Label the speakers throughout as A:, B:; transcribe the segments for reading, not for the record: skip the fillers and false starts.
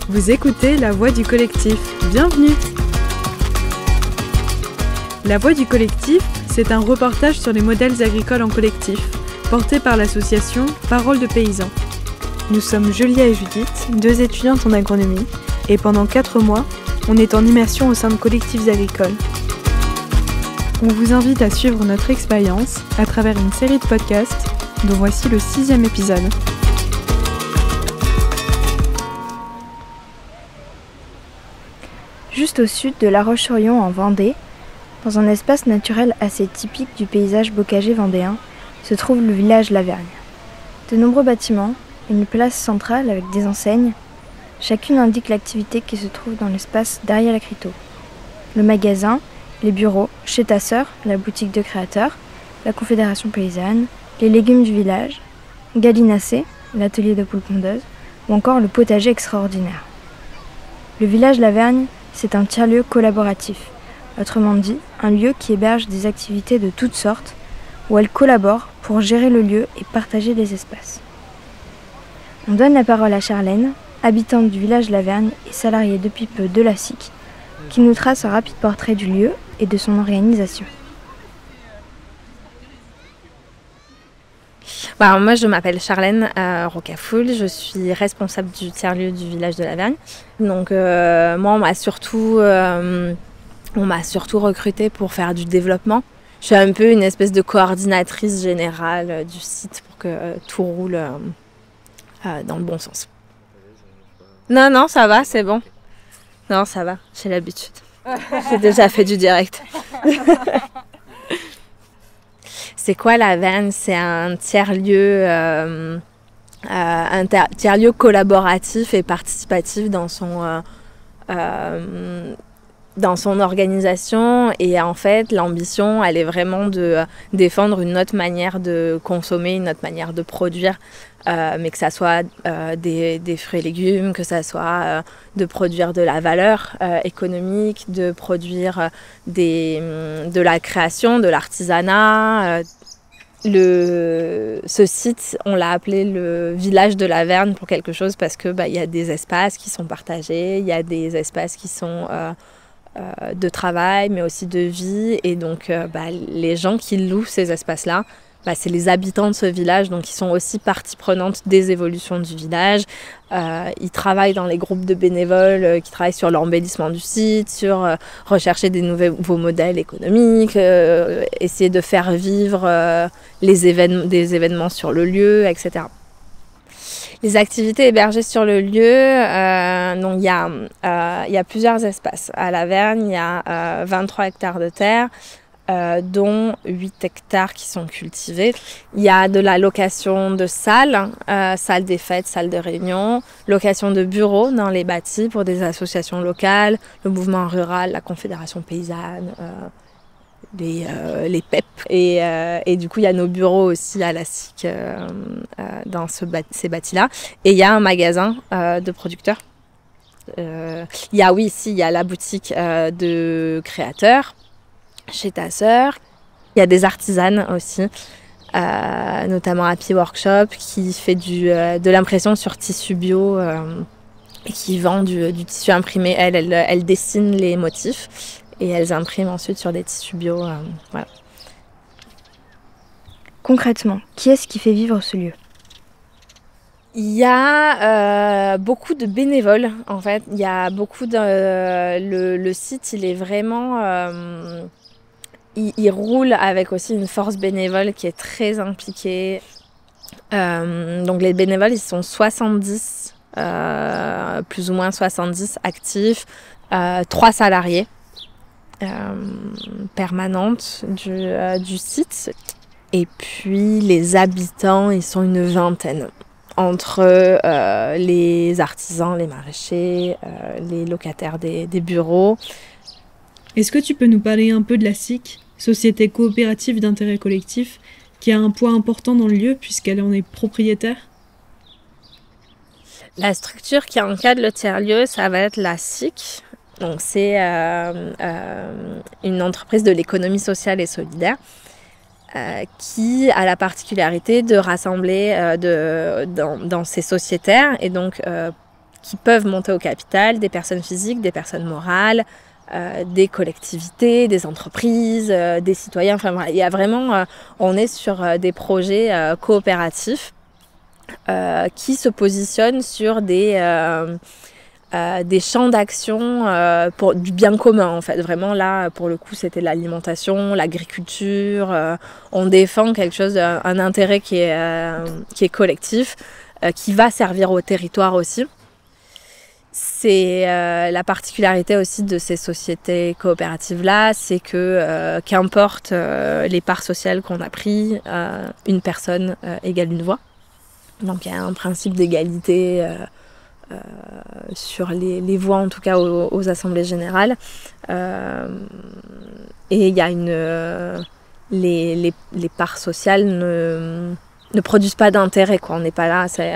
A: Vous écoutez La Voix du Collectif. Bienvenue! La Voix du Collectif, c'est un reportage sur les modèles agricoles en collectif, porté par l'association Parole de paysans. Nous sommes Julia et Judith, deux étudiantes en agronomie, et pendant 4 mois, on est en immersion au sein de collectifs agricoles. On vous invite à suivre notre expérience à travers une série de podcasts, dont voici le 6e épisode.
B: Juste au sud de La Roche-sur-Yon en Vendée, dans un espace naturel assez typique du paysage bocager vendéen, se trouve le village Lavergne. De nombreux bâtiments, une place centrale avec des enseignes, chacune indique l'activité qui se trouve dans l'espace derrière l'écriteau. Le magasin, les bureaux, chez ta sœur, la boutique de créateurs, la confédération paysanne, les légumes du village, Galinacé, l'atelier de poules pondeuses, ou encore le potager extraordinaire. Le village Lavergne, c'est un tiers-lieu collaboratif, autrement dit, un lieu qui héberge des activités de toutes sortes, où elles collaborent pour gérer le lieu et partager les espaces. On donne la parole à Charlène, habitante du village Lavergne et salariée depuis peu de la SIC, qui nous trace un rapide portrait du lieu et de son organisation.
C: Moi, je m'appelle Charlène Rocafoul, je suis responsable du tiers-lieu du village de Lavergne. Donc, moi, on m'a surtout recrutée pour faire du développement. Je suis un peu une espèce de coordinatrice générale du site pour que tout roule dans le bon sens. Non, ça va, c'est bon. Non, ça va, j'ai l'habitude. J'ai déjà fait du direct. C'est quoi Lavergne? C'est un tiers-lieu collaboratif et participatif dans son organisation. Et en fait, l'ambition, elle est vraiment de défendre une autre manière de consommer, une autre manière de produire, mais que ça soit des fruits et légumes, que ça soit de produire de la valeur économique, de produire de la création, de l'artisanat. Ce site, on l'a appelé le village de Lavergne pour quelque chose parce que y a des espaces qui sont partagés, il y a des espaces qui sont de travail, mais aussi de vie. Et donc, les gens qui louent ces espaces-là, c'est les habitants de ce village, donc ils sont aussi partie prenante des évolutions du village. Ils travaillent dans les groupes de bénévoles qui travaillent sur l'embellissement du site, sur rechercher des nouveaux modèles économiques, essayer de faire vivre des événements sur le lieu, etc. Les activités hébergées sur le lieu, donc il y a plusieurs espaces. À Lavergne, il y a 23 hectares de terre, dont 8 hectares qui sont cultivés. Il y a de la location de salles, salles des fêtes, salles de réunion, location de bureaux dans les bâtis pour des associations locales, le mouvement rural, la confédération paysanne, les PEP. Et du coup, il y a nos bureaux aussi à la SIC dans ces bâtis-là. Et il y a un magasin de producteurs. Il y a la boutique de créateurs chez ta sœur. Il y a des artisanes aussi, notamment Happy Workshop, qui fait de l'impression sur tissu bio et qui vend du tissu imprimé. Elle dessine les motifs et elles impriment ensuite sur des tissus bio. Voilà.
B: Concrètement, qui est-ce qui fait vivre ce lieu ?
C: Il y a beaucoup de bénévoles, en fait. Il y a beaucoup le site, il est vraiment... il roule avec aussi une force bénévole qui est très impliquée. Donc les bénévoles, ils sont 70, plus ou moins 70 actifs, 3 salariés permanentes du site. Et puis les habitants, ils sont une vingtaine. Entre les artisans, les maraîchers, les locataires des bureaux.
A: Est-ce que tu peux nous parler un peu de la SIC, Société coopérative d'intérêt collectif, qui a un poids important dans le lieu puisqu'elle en est propriétaire ?
C: La structure qui encadre le tiers-lieu, ça va être la SIC. Donc c'est une entreprise de l'économie sociale et solidaire qui a la particularité de rassembler dans ses sociétaires et donc qui peuvent monter au capital, des personnes physiques, des personnes morales, des collectivités, des entreprises, des citoyens. Enfin, il y a vraiment, on est sur des projets coopératifs qui se positionnent sur des champs d'action pour du bien commun en fait. Vraiment là, pour le coup, c'était l'alimentation, l'agriculture. On défend quelque chose, un intérêt qui est collectif, qui va servir au territoire aussi. C'est la particularité aussi de ces sociétés coopératives-là, c'est que qu'importe les parts sociales qu'on a prises, une personne égale une voix. Donc il y a un principe d'égalité sur les voix, en tout cas aux assemblées générales. Et il y a les parts sociales ne produisent pas d'intérêt, quoi. On n'est pas là, c'est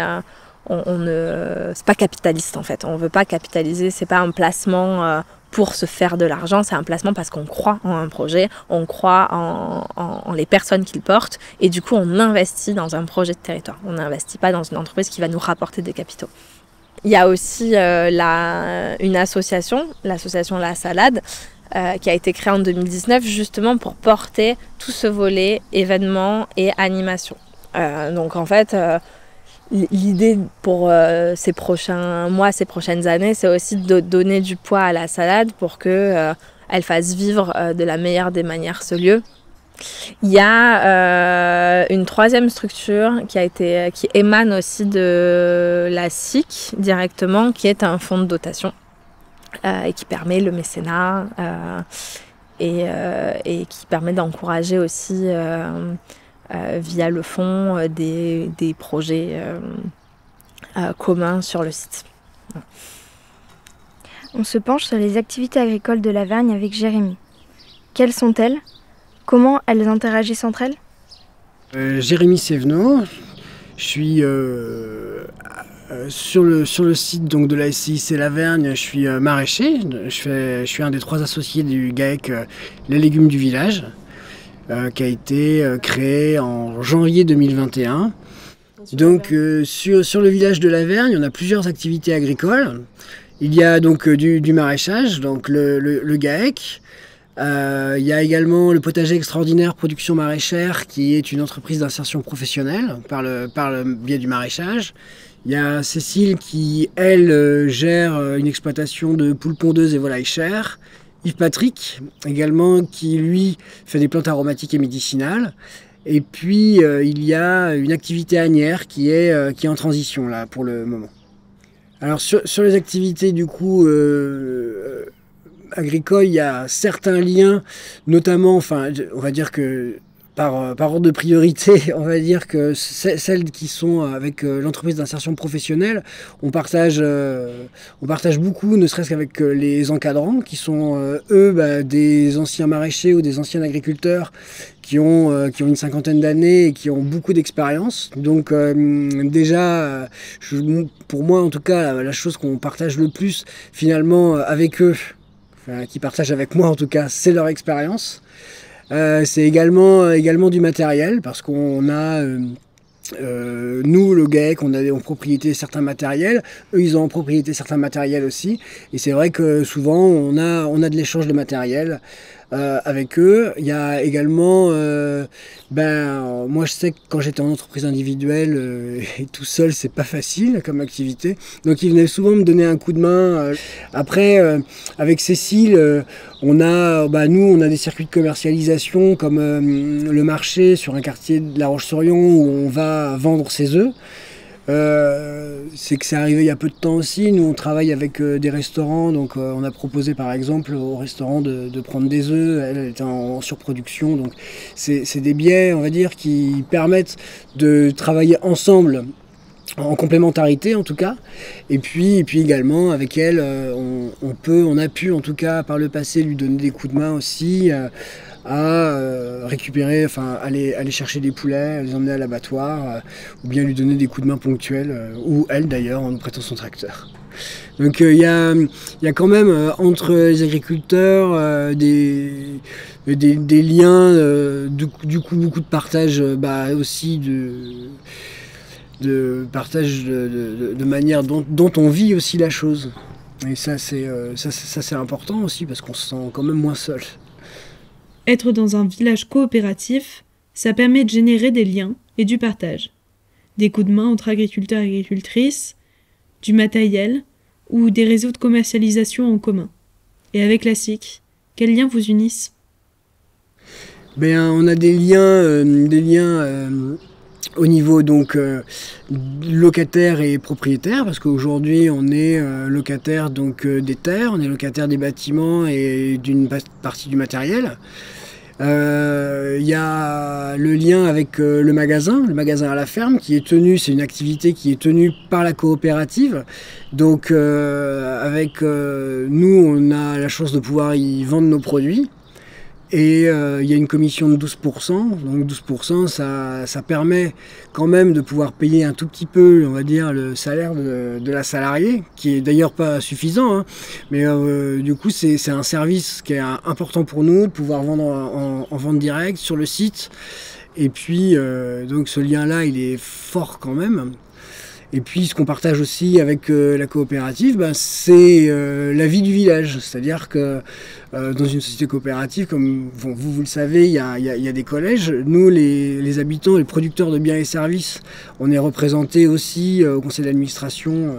C: pas capitaliste en fait. On veut pas capitaliser, c'est pas un placement pour se faire de l'argent, c'est un placement parce qu'on croit en un projet, on croit en les personnes qui le portent, et du coup on investit dans un projet de territoire. On n'investit pas dans une entreprise qui va nous rapporter des capitaux. Il y a aussi une association, l'association La Salade, qui a été créée en 2019 justement pour porter tout ce volet événements et animation. Donc en fait, l'idée pour ces prochains mois, ces prochaines années, c'est aussi de donner du poids à la salade pour qu'elle fasse vivre de la meilleure des manières ce lieu. Il y a une troisième structure qui émane aussi de la SIC directement, qui est un fonds de dotation et qui permet le mécénat et qui permet d'encourager aussi via le fonds des projets communs sur le site.
B: On se penche sur les activités agricoles de l'Avergne avec Jérémy. Quelles sont-elles ? Comment elles interagissent entre elles ?
D: Jérémy Sévenot, je suis sur le site donc, de la SCIC l'Avergne, je suis maraîcher. Je suis un des 3 associés du GAEC Les Légumes du Village, qui a été créé en janvier 2021. Donc sur le village de l'Avergne, on a plusieurs activités agricoles. Il y a donc du maraîchage, donc le GAEC. Il y a également le potager extraordinaire production maraîchère, qui est une entreprise d'insertion professionnelle par le biais du maraîchage. Il y a Cécile qui, elle, gère une exploitation de poules pondeuses et volailles chères. Yves Patrick, également, qui, lui, fait des plantes aromatiques et médicinales. Et puis, il y a une activité anière qui est en transition, là, pour le moment. Alors, sur les activités, du coup, agricoles, il y a certains liens, notamment, enfin, on va dire que par ordre de priorité, on va dire que celles qui sont avec l'entreprise d'insertion professionnelle, on partage beaucoup, ne serait-ce qu'avec les encadrants, qui sont eux des anciens maraîchers ou des anciens agriculteurs qui ont une cinquantaine d'années et qui ont beaucoup d'expérience. Donc déjà, pour moi en tout cas, la chose qu'on partage le plus finalement avec eux, enfin, qui partagent avec moi en tout cas, c'est leur expérience. C'est également du matériel, parce qu'on a, nous, le GAEC, on a en propriété certains matériels, eux, ils ont en propriété certains matériels aussi, et c'est vrai que souvent, on a de l'échange de matériel avec eux. Il y a également, moi je sais que quand j'étais en entreprise individuelle et tout seul, c'est pas facile comme activité, donc ils venaient souvent me donner un coup de main. Après, avec Cécile, on a des circuits de commercialisation comme le marché sur un quartier de La Roche-sur-Yon où on va vendre ses œufs. C'est que c'est arrivé il y a peu de temps aussi. Nous on travaille avec des restaurants, donc on a proposé par exemple au restaurant de prendre des œufs. Elle était en surproduction, donc c'est des biais, on va dire, qui permettent de travailler ensemble en complémentarité en tout cas, et puis également avec elle on a pu en tout cas par le passé lui donner des coups de main aussi à récupérer, enfin aller chercher des poulets, les emmener à l'abattoir, ou bien lui donner des coups de main ponctuels, ou elle d'ailleurs en nous prêtant son tracteur. Donc il y a quand même entre les agriculteurs des liens, du coup beaucoup de partage aussi de partage de manière dont on vit aussi la chose. Et ça c'est important aussi parce qu'on se sent quand même moins seul.
A: Être dans un village coopératif, ça permet de générer des liens et du partage. Des coups de main entre agriculteurs et agricultrices, du matériel ou des réseaux de commercialisation en commun. Et avec la SIC, quels liens vous unissent ?
D: On a des liens au niveau donc locataire et propriétaire, parce qu'aujourd'hui on est locataire donc des terres, on est locataire des bâtiments et d'une partie du matériel. Il y a le lien avec le magasin à la ferme qui est tenu, c'est une activité qui est tenue par la coopérative. Donc avec nous on a la chance de pouvoir y vendre nos produits. Et il y a une commission de 12%, donc 12% ça permet quand même de pouvoir payer un tout petit peu, on va dire, le salaire de la salariée, qui est d'ailleurs pas suffisant, hein, mais du coup c'est un service qui est important pour nous, de pouvoir vendre en vente directe sur le site, et puis donc ce lien-là il est fort quand même. Et puis ce qu'on partage aussi avec la coopérative, c'est la vie du village. C'est-à-dire que dans une société coopérative, comme vous le savez, il y a des collèges. Nous, les habitants et les producteurs de biens et services, on est représentés aussi au conseil d'administration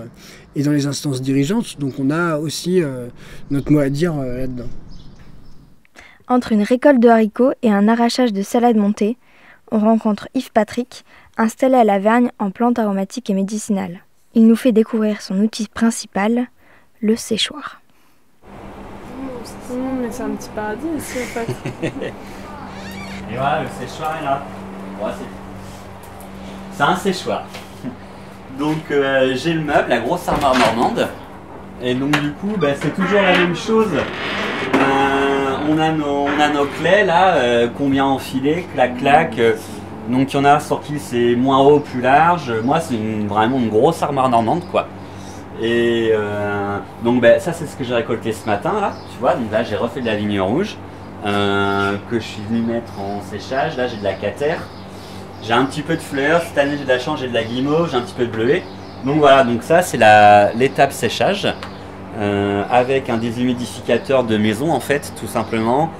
D: et dans les instances dirigeantes. Donc on a aussi notre mot à dire là-dedans.
B: Entre une récolte de haricots et un arrachage de salade montée, on rencontre Yves Patrick, installé à la Vergne en plantes aromatiques et médicinales. Il nous fait découvrir son outil principal, le séchoir.
A: Mais c'est un petit paradis ici en fait.
E: Et voilà, le séchoir est là. Ouais, c'est un séchoir. Donc j'ai le meuble, la grosse armoire normande. Et donc du coup, c'est toujours la même chose. On a nos clés là, qu'on vient enfiler, clac clac. Donc il y en a sur qui c'est moins haut, plus large. Moi c'est vraiment une grosse armoire normande quoi. Et donc ça c'est ce que j'ai récolté ce matin là, tu vois. Donc là j'ai refait de la ligne rouge que je suis venu mettre en séchage. Là j'ai de la catère, j'ai un petit peu de fleurs. Cette année j'ai de la change, j'ai de la guimauve, j'ai un petit peu de bleuet. Donc voilà, donc ça c'est l'étape séchage avec un déshumidificateur de maison en fait, tout simplement.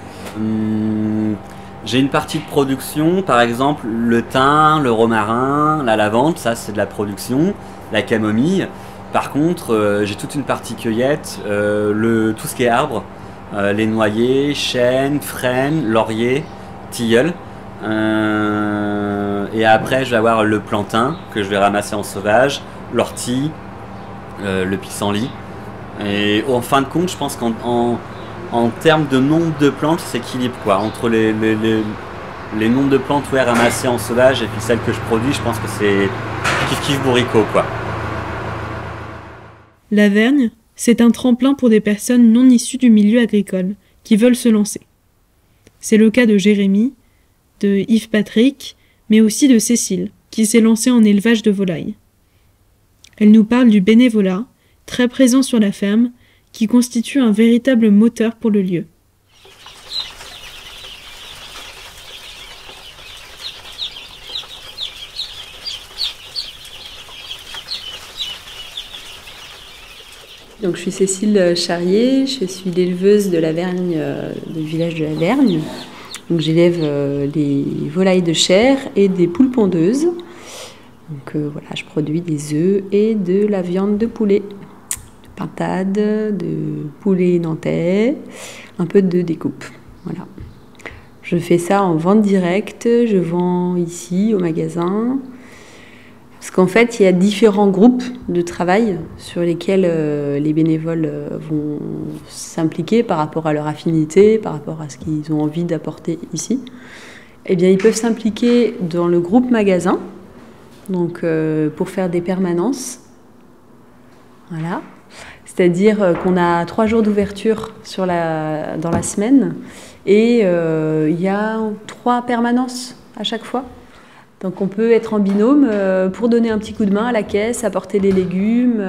E: J'ai une partie de production, par exemple le thym, le romarin, la lavande, ça c'est de la production, la camomille. Par contre, j'ai toute une partie cueillette, tout ce qui est arbre, les noyers, chênes, frênes, lauriers, tilleuls. Et après, je vais avoir le plantain que je vais ramasser en sauvage, l'ortie, le pissenlit. Et en fin de compte, je pense qu'en termes de nombre de plantes, ça s'équilibre quoi. Entre les nombres de plantes ramassées en sauvage et puis celles que je produis, je pense que c'est kiff bourricot quoi.
A: La Vergne, c'est un tremplin pour des personnes non issues du milieu agricole qui veulent se lancer. C'est le cas de Jérémy, de Yves Patrick, mais aussi de Cécile, qui s'est lancée en élevage de volailles. Elle nous parle du bénévolat, très présent sur la ferme, qui constitue un véritable moteur pour le lieu.
F: Donc, je suis Cécile Charrier, je suis l'éleveuse de la Vergne, du village de la Vergne. Donc, j'élève des volailles de chair et des poules pondeuses. Donc voilà, je produis des œufs et de la viande de poulet, de pintade, de poulet nantais, un peu de découpe. Voilà. Je fais ça en vente directe, je vends ici au magasin. Parce qu'en fait, il y a différents groupes de travail sur lesquels les bénévoles vont s'impliquer par rapport à leur affinité, par rapport à ce qu'ils ont envie d'apporter ici. Eh bien, ils peuvent s'impliquer dans le groupe magasin, donc pour faire des permanences. Voilà. C'est-à-dire qu'on a 3 jours d'ouverture dans la semaine et il y a 3 permanences à chaque fois. Donc on peut être en binôme pour donner un petit coup de main à la caisse, apporter les légumes,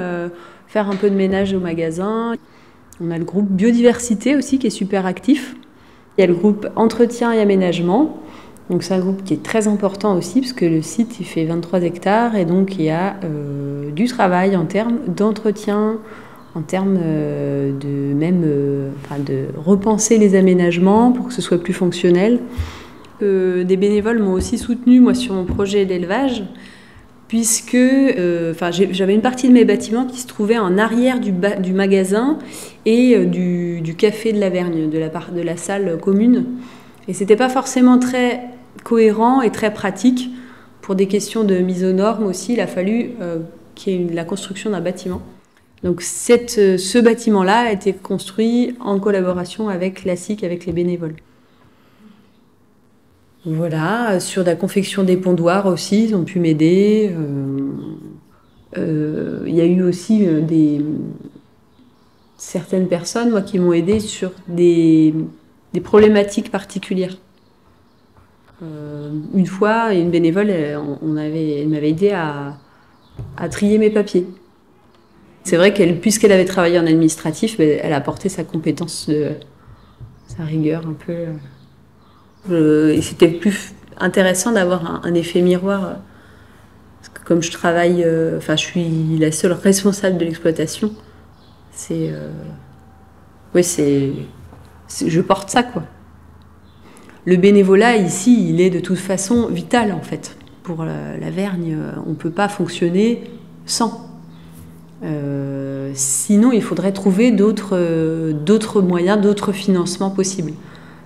F: faire un peu de ménage au magasin. On a le groupe biodiversité aussi qui est super actif. Il y a le groupe entretien et aménagement Donc c'est un groupe qui est très important aussi, parce que le site il fait 23 hectares, et donc il y a du travail en termes d'entretien, en termes de repenser les aménagements pour que ce soit plus fonctionnel. Des bénévoles m'ont aussi soutenu moi sur mon projet d'élevage, puisque j'avais une partie de mes bâtiments qui se trouvait en arrière du magasin et du café de la Vergne, de la salle commune. Et c'était pas forcément très cohérent et très pratique. Pour des questions de mise aux normes aussi, il a fallu qu'il y ait la construction d'un bâtiment. Donc ce bâtiment-là a été construit en collaboration avec la SIC, avec les bénévoles. Voilà, sur la confection des pondoirs aussi, ils ont pu m'aider. Il y a eu aussi certaines personnes moi, qui m'ont aidé sur des problématiques particulières. Une fois, une bénévole, elle m'avait aidé à trier mes papiers. C'est vrai puisqu'elle avait travaillé en administratif, elle a apporté sa compétence, sa rigueur un peu. Et c'était plus intéressant d'avoir un effet miroir. Parce que comme je travaille, je suis la seule responsable de l'exploitation, je porte ça, quoi. Le bénévolat ici, il est de toute façon vital en fait. Pour la Vergne, on ne peut pas fonctionner sans. Sinon, il faudrait trouver d'autres moyens, d'autres financements possibles.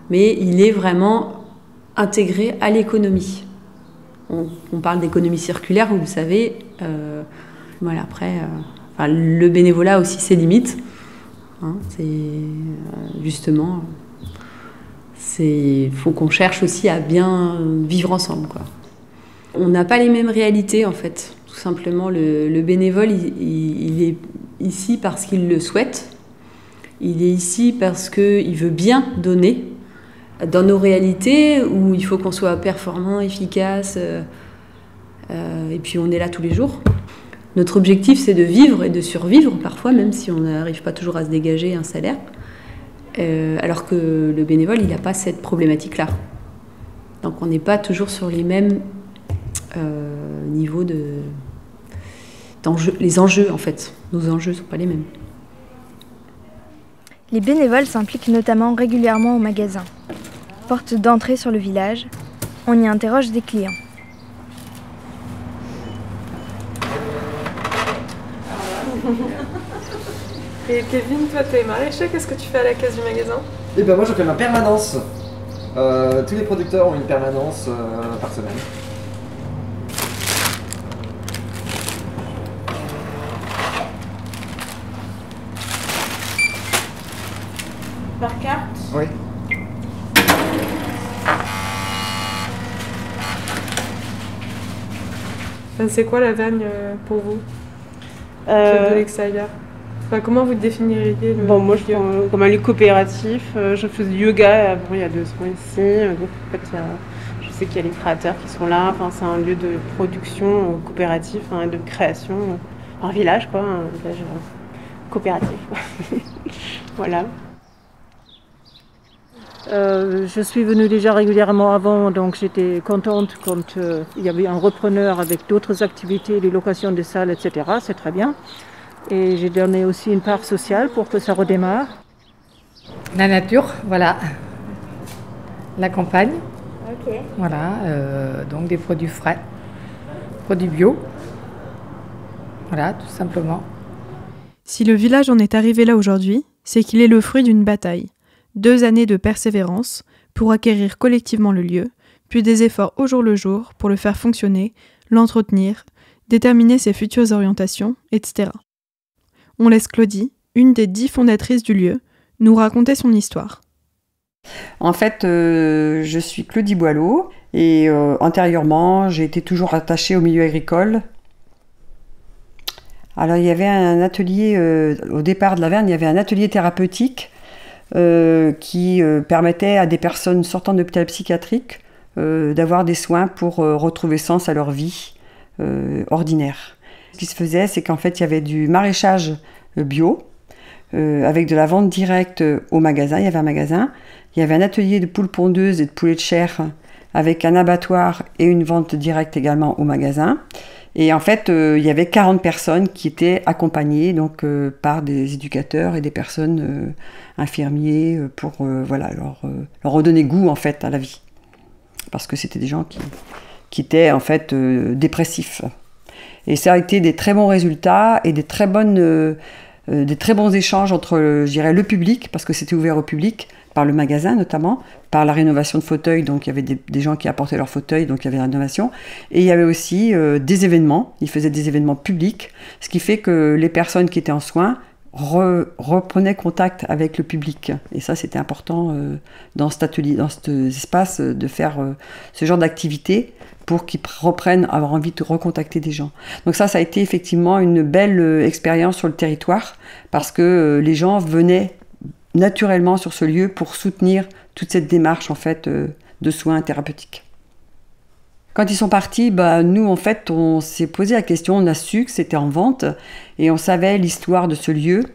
F: Mais il est vraiment intégré à l'économie. On parle d'économie circulaire, vous le savez. Voilà, après, le bénévolat a aussi ses limites. Justement, il faut qu'on cherche aussi à bien vivre ensemble, quoi. On n'a pas les mêmes réalités, en fait. Tout simplement, le bénévole, il est ici parce qu'il le souhaite. Il est ici parce qu'il veut bien donner. Dans nos réalités, où il faut qu'on soit performant, efficace, et puis on est là tous les jours. Notre objectif, c'est de vivre et de survivre, parfois, même si on n'arrive pas toujours à se dégager un salaire. Alors que le bénévole, il n'a pas cette problématique-là. Donc on n'est pas toujours sur les mêmes niveaux d'enjeux. Les enjeux, en fait, nos enjeux ne sont pas les mêmes.
B: Les bénévoles s'impliquent notamment régulièrement au magasin. Porte d'entrée sur le village, on y interroge des clients.
A: Et Kevin, toi t'es maraîcher, qu'est-ce que tu fais à la caisse du magasin?
G: Eh ben moi je fais ma permanence. Tous les producteurs ont une permanence par semaine.
A: Par carte?
G: Oui.
A: C'est quoi la Vergne pour vous? De l'extérieur. Comment vous définiriez
H: moi je fais comme un lieu coopératif. Je faisais du yoga avant, il y a 2 ans ici. Donc en fait, je sais qu'il y a les créateurs qui sont là. C'est un lieu de production coopératif, de création. Un village, quoi. Un village coopératif. Voilà.
I: Je suis venue déjà régulièrement avant, donc j'étais contente quand il y avait un repreneur avec d'autres activités, les locations de salles, etc. C'est très bien. Et j'ai donné aussi une part sociale pour que ça redémarre.
J: La nature, voilà. La campagne.
B: Ok.
J: Voilà, donc des produits frais, produits bio. Voilà, tout simplement.
A: Si le village en est arrivé là aujourd'hui, c'est qu'il est le fruit d'une bataille. 2 années de persévérance pour acquérir collectivement le lieu, puis des efforts au jour le jour pour le faire fonctionner, l'entretenir, déterminer ses futures orientations, etc. On laisse Claudie, une des 10 fondatrices du lieu, nous raconter son histoire.
K: En fait, je suis Claudie Boileau et antérieurement, j'ai été toujours attachée au milieu agricole. Alors, il y avait un atelier, au départ de la Vergne, il y avait un atelier thérapeutique qui permettait à des personnes sortant d'hôpital psychiatrique d'avoir des soins pour retrouver sens à leur vie ordinaire. Ce qui se faisait, c'est qu'en fait, il y avait du maraîchage bio, avec de la vente directe au magasin. Il y avait un magasin. Il y avait un atelier de poules pondeuses et de poulets de chair avec un abattoir et une vente directe également au magasin. Et en fait, il y avait 40 personnes qui étaient accompagnées donc, par des éducateurs et des personnes infirmiers pour voilà, leur redonner goût en fait, à la vie. Parce que c'était des gens qui étaient en fait dépressifs. Et ça a été des très bons résultats et des très bons échanges entre, je dirais, le public, parce que c'était ouvert au public, par le magasin notamment, par la rénovation de fauteuils, donc il y avait des gens qui apportaient leurs fauteuils, donc il y avait la rénovation, et il y avait aussi des événements, ils faisaient des événements publics, ce qui fait que les personnes qui étaient en soins reprenaient contact avec le public, et ça c'était important dans cet atelier, dans cet espace, de faire ce genre d'activité pour qu'ils reprennent avoir envie de recontacter des gens. Donc ça a été effectivement une belle expérience sur le territoire, parce que les gens venaient naturellement sur ce lieu pour soutenir toute cette démarche en fait de soins thérapeutiques. Quand ils sont partis, nous en fait on s'est posé la question, on a su que c'était en vente et on savait l'histoire de ce lieu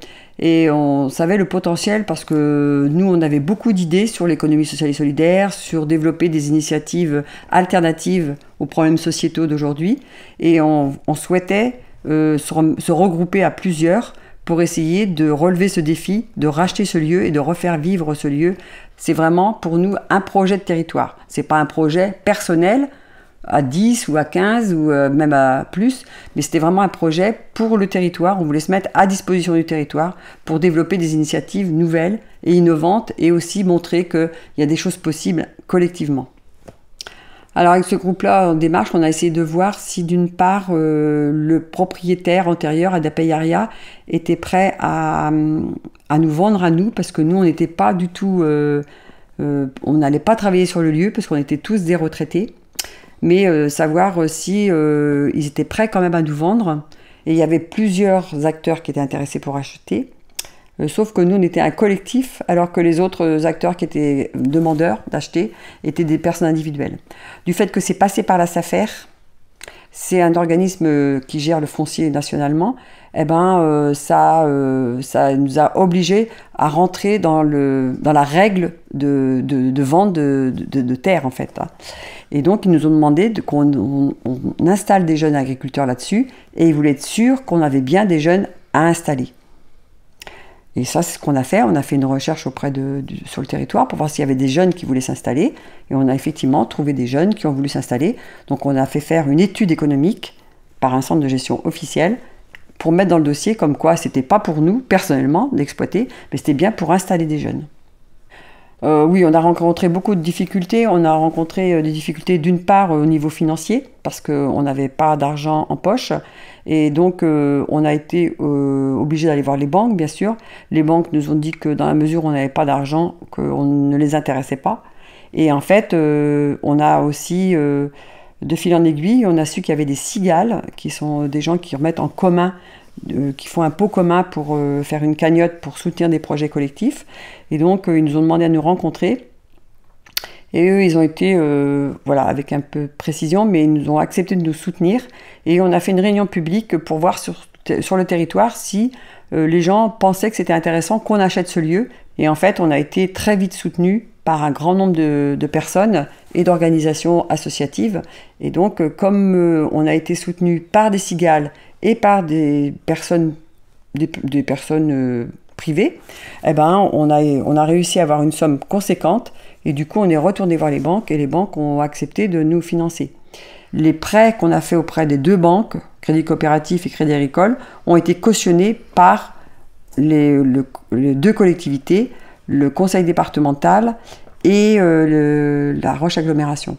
K: et on savait le potentiel parce que nous on avait beaucoup d'idées sur l'économie sociale et solidaire, sur développer des initiatives alternatives aux problèmes sociétaux d'aujourd'hui et on souhaitait se regrouper à plusieurs pour essayer de relever ce défi, de racheter ce lieu et de refaire vivre ce lieu. C'est vraiment pour nous un projet de territoire. C'est pas un projet personnel à 10 ou à 15 ou même à plus, mais c'était vraiment un projet pour le territoire. On voulait se mettre à disposition du territoire pour développer des initiatives nouvelles et innovantes et aussi montrer qu'il y a des choses possibles collectivement. Alors avec ce groupe-là en démarche, on a essayé de voir si d'une part le propriétaire antérieur, Adapayaria, était prêt à nous vendre à nous, parce que nous on n'était pas du tout, on n'allait pas travailler sur le lieu parce qu'on était tous des retraités, mais savoir si ils étaient prêts quand même à nous vendre. Et il y avait plusieurs acteurs qui étaient intéressés pour acheter. Sauf que nous, on était un collectif, alors que les autres acteurs qui étaient demandeurs d'acheter étaient des personnes individuelles. Du fait que c'est passé par la SAFER, c'est un organisme qui gère le foncier nationalement, ça nous a obligés à rentrer dans la règle de vente de terre, en fait. Et donc, ils nous ont demandé qu'on installe des jeunes agriculteurs là-dessus, et ils voulaient être sûrs qu'on avait bien des jeunes à installer. Et ça, c'est ce qu'on a fait. On a fait une recherche sur le territoire pour voir s'il y avait des jeunes qui voulaient s'installer. Et on a effectivement trouvé des jeunes qui ont voulu s'installer. Donc on a fait faire une étude économique par un centre de gestion officiel pour mettre dans le dossier comme quoi c'était pas pour nous, personnellement, d'exploiter, mais c'était bien pour installer des jeunes. Oui, on a rencontré beaucoup de difficultés. On a rencontré des difficultés d'une part au niveau financier, parce qu'on n'avait pas d'argent en poche. Et donc, on a été obligé d'aller voir les banques, bien sûr. Les banques nous ont dit que dans la mesure où on n'avait pas d'argent, qu'on ne les intéressait pas. Et en fait, on a aussi, de fil en aiguille, on a su qu'il y avait des cigales, qui sont des gens qui remettent en commun, qui font un pot commun pour faire une cagnotte pour soutenir des projets collectifs. Et donc, ils nous ont demandé à nous rencontrer. Et eux, ils ont été, avec un peu de précision, mais ils nous ont accepté de nous soutenir. Et on a fait une réunion publique pour voir sur le territoire si les gens pensaient que c'était intéressant qu'on achète ce lieu. Et en fait, on a été très vite soutenus par un grand nombre de personnes et d'organisations associatives. Et donc, comme on a été soutenus par des cigales et par des personnes privées, on a réussi à avoir une somme conséquente. Et du coup, on est retourné voir les banques et les banques ont accepté de nous financer. Les prêts qu'on a fait auprès des deux banques, Crédit Coopératif et Crédit Agricole, ont été cautionnés par les deux collectivités, le conseil départemental et la Roche Agglomération.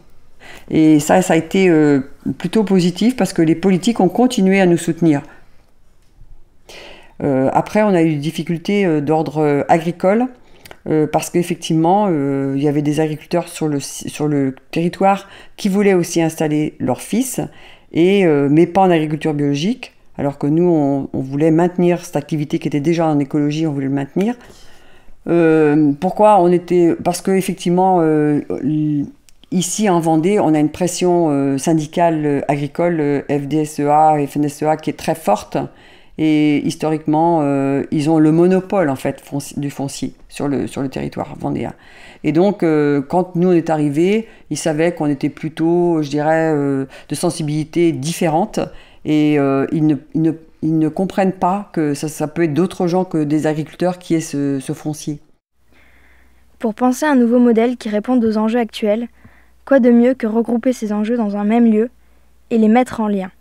K: Et ça a été plutôt positif parce que les politiques ont continué à nous soutenir. Après, on a eu des difficultés d'ordre agricole parce qu'effectivement, il y avait des agriculteurs sur le territoire qui voulaient aussi installer leurs fils, mais pas en agriculture biologique, alors que nous, on voulait maintenir cette activité qui était déjà en écologie, on voulait le maintenir. Pourquoi parce qu'effectivement, ici en Vendée, on a une pression syndicale agricole, FDSEA et FNSEA, qui est très forte. Et historiquement, ils ont le monopole en fait du foncier sur le territoire vendéen. Et donc, quand nous on est arrivés, ils savaient qu'on était plutôt, je dirais, de sensibilité différente. Et ils ne comprennent pas que ça peut être d'autres gens que des agriculteurs qui aient ce foncier.
B: Pour penser à un nouveau modèle qui réponde aux enjeux actuels, quoi de mieux que regrouper ces enjeux dans un même lieu et les mettre en lien?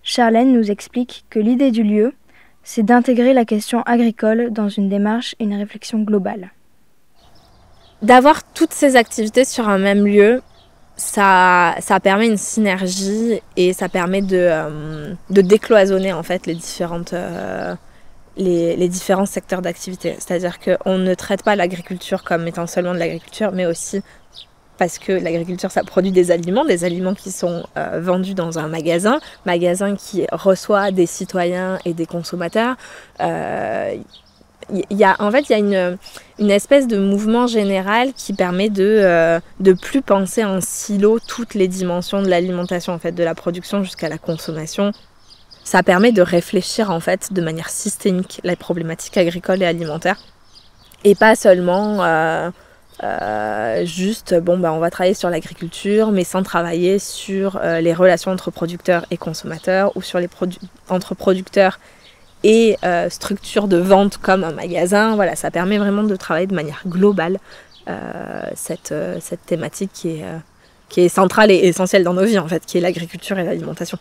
B: Charlène nous explique que l'idée du lieu, c'est d'intégrer la question agricole dans une démarche et une réflexion globale.
C: D'avoir toutes ces activités sur un même lieu, ça permet une synergie et ça permet de décloisonner en fait les différents secteurs d'activité. C'est-à-dire qu'on ne traite pas l'agriculture comme étant seulement de l'agriculture, mais aussi parce que l'agriculture, ça produit des aliments qui sont vendus dans un magasin qui reçoit des citoyens et des consommateurs. Il y a une espèce de mouvement général qui permet de plus penser en silo toutes les dimensions de l'alimentation, en fait, de la production jusqu'à la consommation. Ça permet de réfléchir en fait de manière systémique les problématiques agricoles et alimentaires et pas seulement juste on va travailler sur l'agriculture mais sans travailler sur les relations entre producteurs et consommateurs ou sur les entre producteurs et structure de vente comme un magasin. Voilà, ça permet vraiment de travailler de manière globale cette thématique qui est centrale et essentielle dans nos vies en fait, qui est l'agriculture et l'alimentation.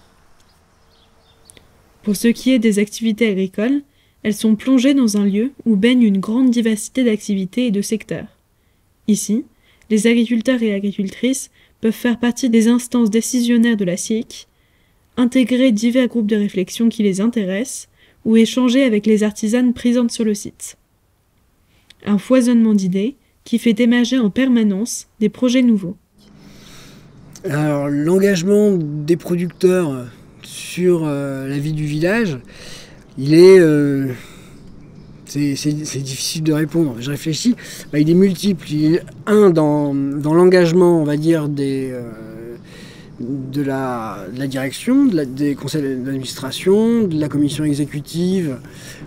A: Pour ce qui est des activités agricoles, elles sont plongées dans un lieu où baigne une grande diversité d'activités et de secteurs. Ici, les agriculteurs et agricultrices peuvent faire partie des instances décisionnaires de la SIEC, intégrer divers groupes de réflexion qui les intéressent ou échanger avec les artisanes présentes sur le site. Un foisonnement d'idées qui fait émerger en permanence des projets nouveaux.
D: Alors, l'engagement des producteurs sur la vie du village, il est... c'est difficile de répondre, je réfléchis. Il est multiple. Il est dans l'engagement, on va dire, de la direction, des conseils d'administration, de la commission exécutive.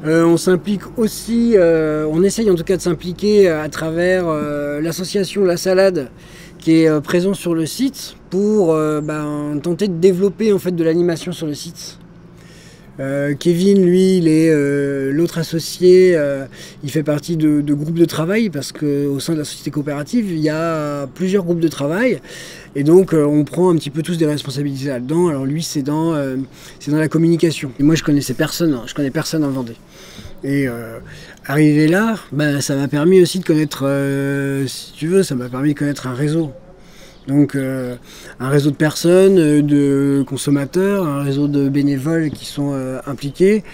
D: On s'implique aussi, on essaye en tout cas de s'impliquer à travers l'association La Salade, qui est présent sur le site pour tenter de développer en fait de l'animation sur le site. Kevin, lui, il est l'autre associé, il fait partie de groupes de travail parce qu'au sein de la société coopérative, il y a plusieurs groupes de travail et donc on prend un petit peu tous des responsabilités là-dedans. Alors lui, c'est dans la communication. Et moi, je connais personne en Vendée. Et arrivé là, ça m'a permis aussi de connaître, si tu veux, ça m'a permis de connaître un réseau. Donc un réseau de personnes, de consommateurs, un réseau de bénévoles qui sont impliqués.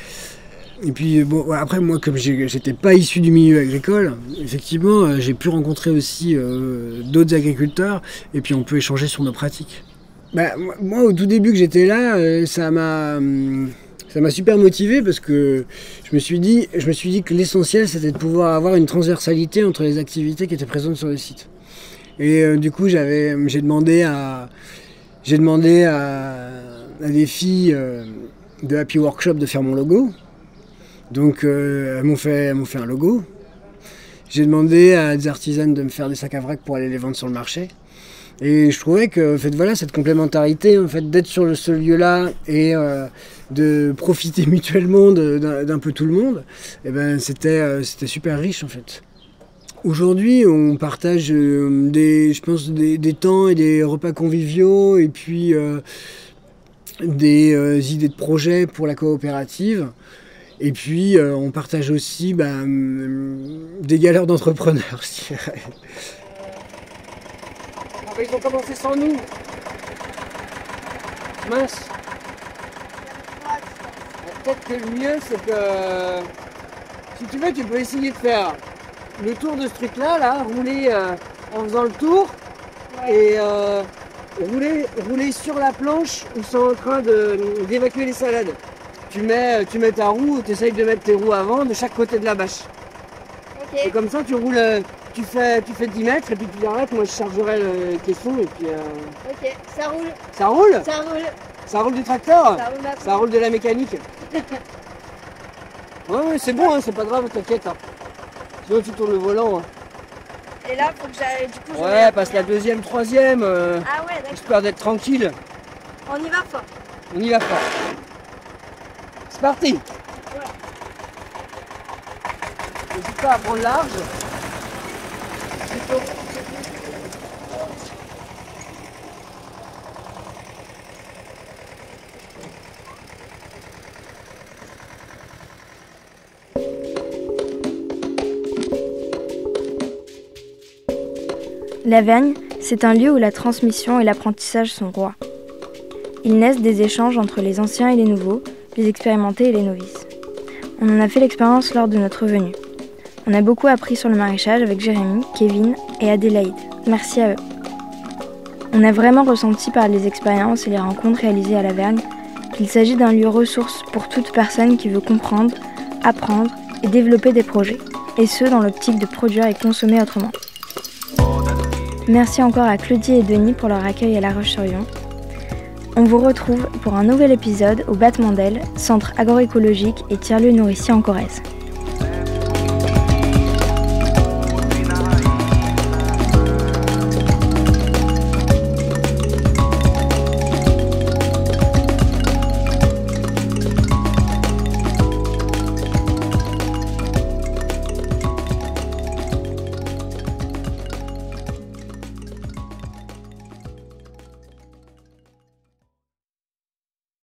D: Et puis après moi comme j'étais pas issu du milieu agricole, effectivement j'ai pu rencontrer aussi d'autres agriculteurs et puis on peut échanger sur nos pratiques. Moi au tout début que j'étais là, ça m'a super motivé parce que je me suis dit que l'essentiel c'était de pouvoir avoir une transversalité entre les activités qui étaient présentes sur le site. Et du coup, j'ai demandé à des filles de Happy Workshop de faire mon logo. Donc, elles m'ont fait un logo. J'ai demandé à des artisanes de me faire des sacs à vrac pour aller les vendre sur le marché. Et je trouvais que cette complémentarité, en fait, d'être sur ce lieu-là et de profiter mutuellement d'un peu tout le monde, c'était super riche, en fait. Aujourd'hui, on partage des temps et des repas conviviaux et puis des idées de projets pour la coopérative. Et puis, on partage aussi des galères d'entrepreneurs, je dirais. Ils ont commencé sans nous. Mince. Peut-être que le mieux, c'est que si tu veux, tu peux essayer de faire le tour de ce truc-là, rouler en faisant le tour, ouais. Et rouler sur la planche où ils sont en train d'évacuer les salades. Tu mets ta roue, tu essayes de mettre tes roues avant de chaque côté de la bâche. Okay. Et comme ça, tu roules, tu fais 10 mètres et puis tu arrêtes, moi je chargerai le caisson et puis...
L: Ok, ça roule.
D: Ça roule ?
L: Ça roule.
D: Ça roule du tracteur ?
L: Ça roule,
D: ça roule de la mécanique. Ouais, c'est bon, hein, c'est pas grave, t'inquiète. Hein. Sinon tu tournes le volant. Hein.
B: Et là, faut que j'aille du coup.
D: Ouais, passe la deuxième, troisième.
B: Ah ouais, d'accord.
D: J'espère d'être tranquille.
B: On y va fort.
D: On y va fort. C'est parti.
B: Ouais.
D: N'hésite pas à prendre large.
B: La Vergne, c'est un lieu où la transmission et l'apprentissage sont rois. Ils naissent des échanges entre les anciens et les nouveaux, les expérimentés et les novices. On en a fait l'expérience lors de notre venue. On a beaucoup appris sur le maraîchage avec Jérémy, Kevin et Adélaïde. Merci à eux. On a vraiment ressenti par les expériences et les rencontres réalisées à la Vergne qu'il s'agit d'un lieu ressource pour toute personne qui veut comprendre, apprendre et développer des projets, et ce dans l'optique de produire et consommer autrement. Merci encore à Claudie et Denis pour leur accueil à La Roche-sur-Yon. On vous retrouve pour un nouvel épisode au Battement d'Ailes, centre agroécologique et tiers-lieu nourricier en Corrèze.